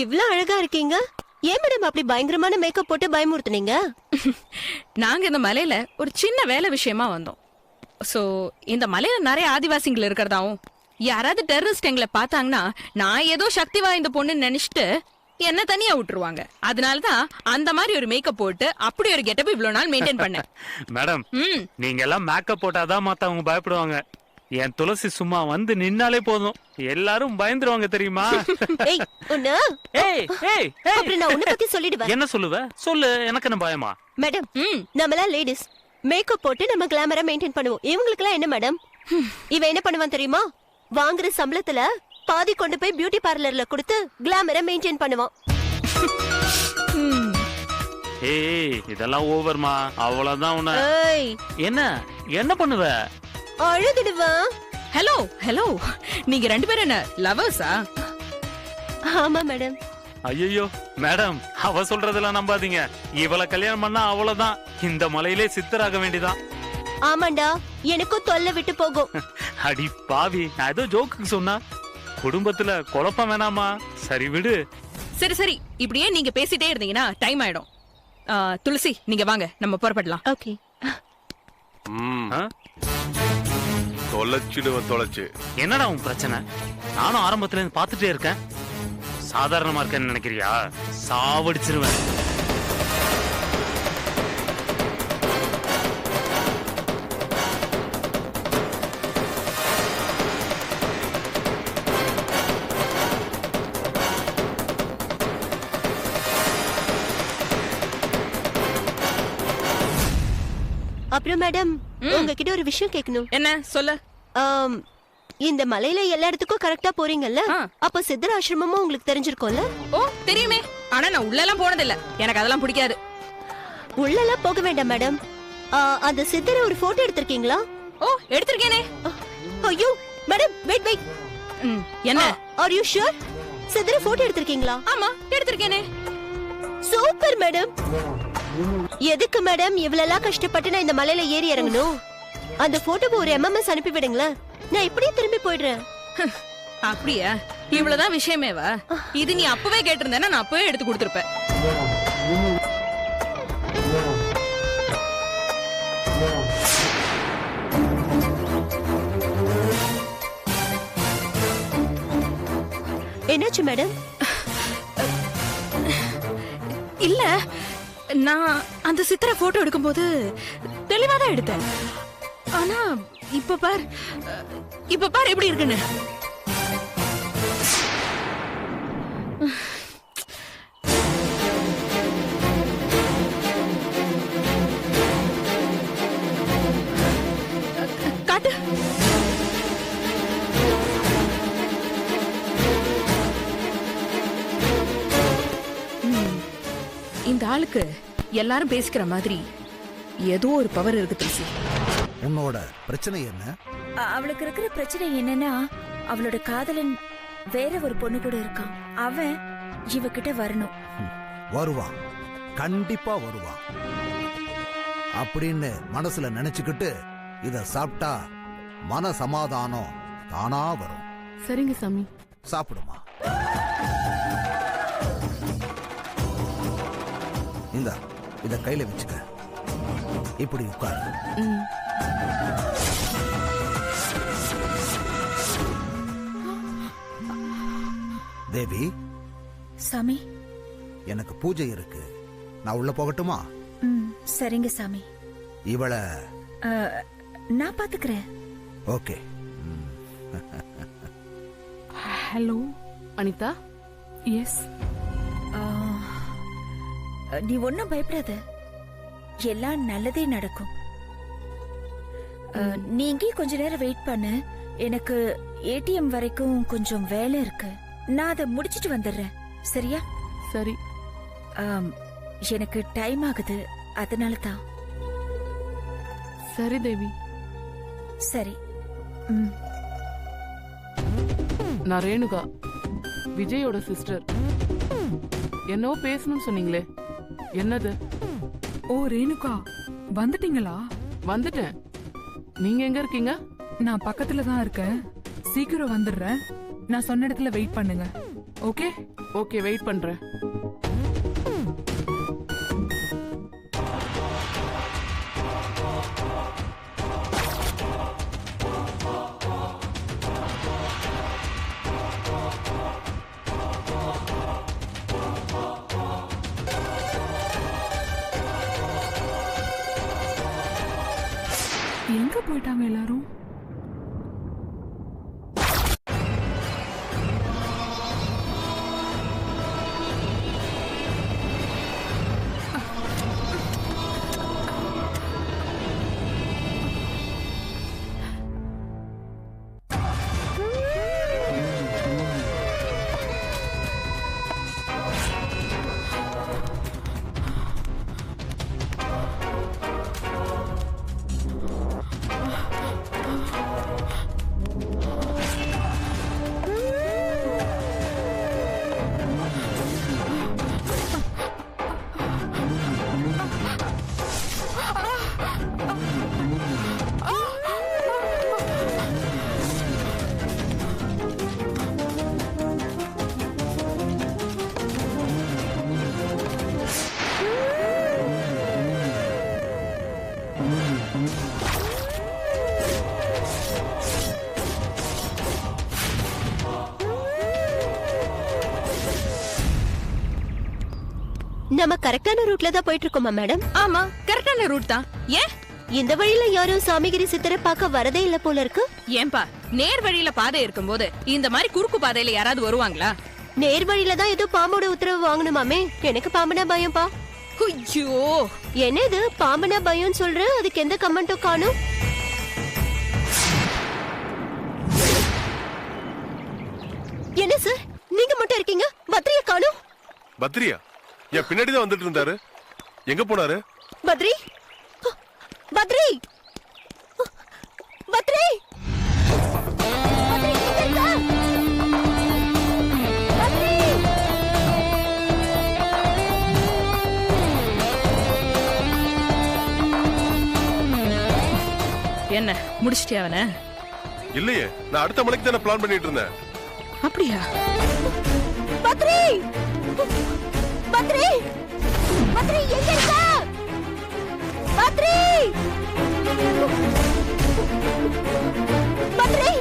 இவ்ளோ அழகா இருக்கீங்க. ஏன் மேடம் அப்படி பயங்கரமான மேக்கப் போட்டு பயமுறுத்துனீங்க? நாங்க இந்த மலையில ஒரு சின்ன வேலை விஷயமா வந்தோம். சோ இந்த மலையில நிறைய ஆதிவாசிகள் இருக்கிறதாவும் யாராவது டெரரிஸ்ட் எங்களை பார்த்தாங்கன்னா நான் ஏதோ சக்தி வாய்ந்த பொண்ணுன்னு நினைச்சிட்டு என்ன தனியா விட்டுருவாங்க. அதனாலதான் அந்த மாதிரி ஒரு மேக்கப் போட்டு அப்படி ஒரு கெட்டப் இவ்வளவு நாள் மெயின்டைன் பண்ணேன். மேடம் நீங்க எல்லாம் மேக்கப் போட்டாதான் மத்தவங்க பயப்படுவாங்க. என் துளசி சும்மா வந்து நின்னாலே போதும், எல்லாரும் பயந்துருவாங்க தெரியுமா? ஏய் ஒண்ணு ஏய் ஏய் அப்படி நான் உன்னை பத்தி சொல்லிடுவேன். என்ன சொல்லுவ? சொல்லு, எனக்கு என்ன பயமா? மேடம் நம்மளா லேடிஸ் மேக்கப் போட்டு நம்ம கிளாமரா மெயின்டைன் பண்ணுவோம். இவங்களுக்குலாம் என்ன மேடம், இவன் என்ன பண்ணுவான் தெரியுமா? வாங்குற சம்பளத்துல பாதி கொண்டு போய் பியூட்டி பார்லர்ல கொடுத்து கிளாமரா மெயின்டைன் பண்ணுவான். ஏய் இதெல்லாம் ஓவர்மா, அவ்வளவுதான். உன்ன ஏய் என்ன என்ன பண்ணுவ? அழுதுடுவான். ஹலோ ஹலோ, நீங்க ரெண்டு பேரும் என்ன லவர்ஸா? ஆமா மேடம். ஐயோ மேடம், அவ சொல்றதெல்லாம் நம்பாதீங்க. இவளை கல்யாணம் பண்ணா அவ்வளவுதான், இந்த மலையிலே சித்தராக வேண்டிதான். ஆமாண்டா, எனக்கும் தொல்லை விட்டு போகும். அடி பாவி, நான் ஏதோ ஜோக்கு சொன்னா. குடும்பத்துல குழப்பம் வேணாமா? சரி விடு. சரி சரி, இப்படியே நீங்க பேசிட்டே இருந்தீங்கன்னா டைம் ஆயிடும். துளசி நீங்க வாங்க, நம்ம புறப்படலாம். ஓகே. தொலைச்சு என்னடா உன் பிரச்சனை? நானும் ஆரம்பத்துல இருந்து பாத்துட்டே இருக்கேன். சாதாரணமா இருக்கேன்னு நினைக்கிறியா? சாவடிச்சிருவேன். அப்புறம் மேடம் உங்ககிட்ட ஒரு விஷயம் கேட்கணும். என்ன சொல்லு. இந்த மலையில எல்லா இடத்துக்கும் கரெக்டா போறீங்கல்ல, அப்ப சித்தர் ஆசிரமமும் உங்களுக்கு தெரிஞ்சிருக்கும்ல? ஓ தெரியுமே, ஆனா நான் உள்ள எல்லாம் போனதில்ல, எனக்கு அதெல்லாம் பிடிக்காது. உள்ளெல்லாம் போக வேண்டாம் மேடம். அந்த சித்தரை ஒரு போட்டோ எடுத்திருக்கீங்களா? ஓ எடுத்திருக்கேனே. ஐயோ மேடம் வெயிட் வெயிட். என்ன? Are you sure? சித்தரை போட்டோ எடுத்திருக்கீங்களா? ஆமா எடுத்திருக்கேனே. Super madam. எதுக்கு மேடம் இவ்வளவு கஷ்டப்பட்டு நான் இந்த மலையில ஏறி இறங்கணும்? அந்த போட்டோவை ஒரு MMS அனுப்பி விடுங்களேன், நான் இப்படியே திரும்பி போயிடுறேன். அப்படியா? இவ்வளவுதான் விஷயமேவா? இது நீ அப்பவே கேட்டிருந்தேன்னா நான் அப்பவே எடுத்து கொடுத்திருப்பேன். என்னாச்சு மேடம்? இல்ல, நான் அந்த சித்திரை போட்டோ எடுக்கும்போது தெளிவாதான் எடுத்தேன். ஆனா இப்ப பார் எப்படி இருக்குன்னு. காட்டு. இந்த ஆளுக்கு எல்லாரும் பேசிக்கிற மாதிரி ஏதோ ஒரு பவர் இருக்கு. பேசி உன்னோட பிரச்சனை என்ன? அவளுக்கு இருக்கிற பிரச்சனை என்னன்னா, அவளோட காதலன் வேற ஒரு பொண்ணு கூட இருக்கான். அவன் இவகிட்ட வரணும். வருவான், கண்டிப்பா வருவான் அப்படின்னு மனசுல நினைச்சுக்கிட்டு இத சாப்பிட்டா மன சமாதானம் தானா வரும். சரிங்க சாமி. சாப்பிடுமா. இத கையில வச்சுக்க. இப்படி உட்காரு. தேவி. சாமி, எனக்கு பூஜை இருக்கு, நான் உள்ள போகட்டுமா? சரிங்க சாமி. இவள நான் பாத்துக்கிறேன். ஓகே. ஹலோ அனிதா. எஸ். நீ ஒன்னும் பயப்படாத, எல்லாம் நல்லதே நடக்கும். நீ இங்கே கொஞ்ச நேரம் வெயிட் பண்ணு. எனக்கு ATM வரைக்கும் கொஞ்சம் வேலை இருக்கு, நான் அதை முடிச்சிட்டு வந்துடுறேன். சரியா? சரி. எனக்கு டைம் ஆகுது, அதனால தான். சரி தேவி. சரி. நான் ரேணுகா, விஜயோட சிஸ்டர். என்னவோ பேசணும்னு சொன்னீங்களே, என்னது? ஓ ரேணுகா, வந்துட்டீங்களா? வந்துட்டேன். நீங்க எங்க இருக்கீங்க? நான் பக்கத்துல தான் இருக்கேன், சீக்கிரம் வந்துடுறேன். நான் சொன்ன இடத்துல வெயிட் பண்ணுங்க. ஓகே ஓகே வெயிட் பண்றேன். எங்க போயிட்டாங்க எல்லாரும்? நம்ம கரெக்டான ரூட்ல தான் போயிட்டு இருக்கோமா மேடம்? ஆமா, கரெக்டான ரூட் தான். ஏன் இந்த வழியில யாரும் சாமிகிரி சித்தரை பார்க்க வரதே இல்ல போல இருக்கு. ஏன்பா, நேர் வழியில பாதை இருக்கும்போது இந்த மாதிரி குறுக்கு பாதையில யாராவது வருவாங்களா? நேர் வழியில தான் ஏதோ பாம்போட உத்தரவு வாங்கணுமாமே. எனக்கு பாம்புனா பயம்பா. ஐயோ, என்ன இது பாம்புனா பயம் சொல்ற? அதுக்கு எந்த கமெண்ட்டும் காணும். என்ன சார் நீங்க மட்டும் இருக்கீங்க, பத்ரிய காணும்? பத்ரியா என் பின்னாடி தான் வந்துட்டு இருந்தாரு. எங்க போனாரு? பத்ரி, பத்ரி, பத்ரி, பத்ரி, எங்க இருக்க? பத்ரி! என்ன முடிச்சிட்டியா அவன? இல்லையே, நான் அடுத்த மலைக்கு தானே பிளான் பண்ணிட்டு இருந்தேன். அப்படியா? பத்ரி, பத்ரி, பத்ரி, எங்க இருக்க? Badri, Badri.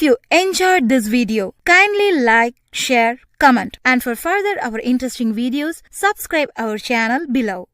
you enjoyed this video, kindly like, share, comment, and for further our interesting videos, subscribe our channel below.